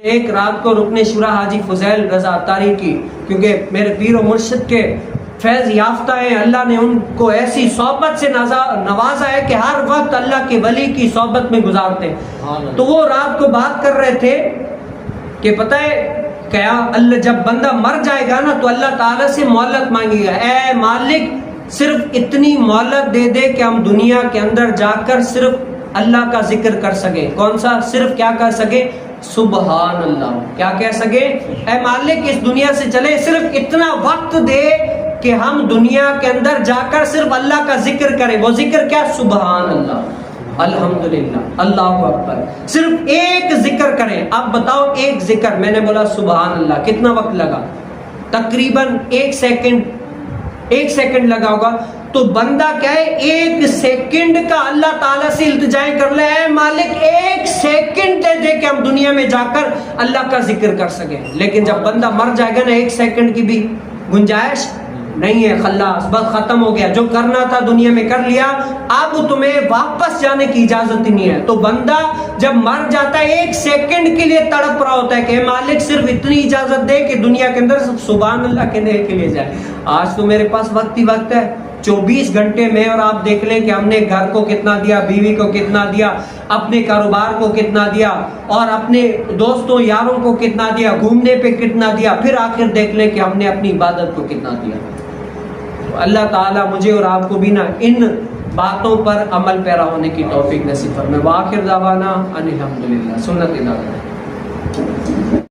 ایک رات کو رکن شورا حاجی فضیل رضا اتاری کی، کیونکہ میرے پیر و مرشد کے فیض یافتہ ہیں، اللہ نے ان کو ایسی صحبت سے نوازا ہے کہ ہر وقت اللہ کے ولی کی صحبت میں گزارتے ہیں۔ تو وہ رات کو بات کر رہے تھے کہ پتہ ہے کیا، اللہ جب بندہ مر جائے گا نا تو اللہ تعالیٰ سے مہلت مانگے گا، اے مالک صرف اتنی مہلت دے دے کہ ہم دنیا کے اندر جا کر صرف اللہ کا ذکر کر سکے۔ کون سا؟ صرف کیا کر سکے؟ سبحان اللہ۔ کیا کہہ سکے؟ اے مالک اس دنیا سے چلے، صرف اتنا وقت دے کہ ہم دنیا کے اندر جا کر صرف اللہ کا ذکر کریں۔ وہ ذکر کیا؟ سبحان اللہ، الحمدللہ، اللہ اکبر، صرف ایک ذکر کریں۔ اب بتاؤ ایک ذکر، میں نے بولا سبحان اللہ، کتنا وقت لگا؟ تقریباً ایک سیکنڈ لگا ہوگا۔ تو بندہ کیا ہے، ایک سیکنڈ کا اللہ تعالیٰ سے التجائیں کر لے، اے مالک ایک سیکنڈ دے دے کہ ہم دنیا میں جا کر اللہ کا ذکر کر سکیں۔ لیکن جب بندہ مر جائے گا نا، ایک سیکنڈ کی بھی گنجائش نہیں ہے، خلاص بس ختم ہو گیا، جو کرنا تھا دنیا میں کر لیا، اب تمہیں واپس جانے کی اجازت ہی نہیں ہے۔ تو بندہ جب مر جاتا ہے ایک سیکنڈ کے لیے تڑپ رہا ہوتا ہے کہ مالک صرف اتنی اجازت دے کہ دنیا کے اندر سبحان اللہ کہنے کے لیے جائے۔ آج تو میرے پاس وقت ہی وقت ہے، 24 گھنٹے میں، اور آپ دیکھ لیں کہ ہم نے گھر کو کتنا دیا، بیوی کو کتنا دیا، اپنے کاروبار کو کتنا دیا، اور اپنے دوستوں یاروں کو کتنا دیا، گھومنے پہ کتنا دیا، پھر آخر دیکھ لیں کہ ہم نے اپنی عبادت کو کتنا دیا۔ اللہ تعالیٰ مجھے اور آپ کو بھی نا ان باتوں پر عمل پیرا ہونے کی توفیق نصیب فرمائے۔ وآخر دعوانا ان الحمدللہ، سنت اللہ۔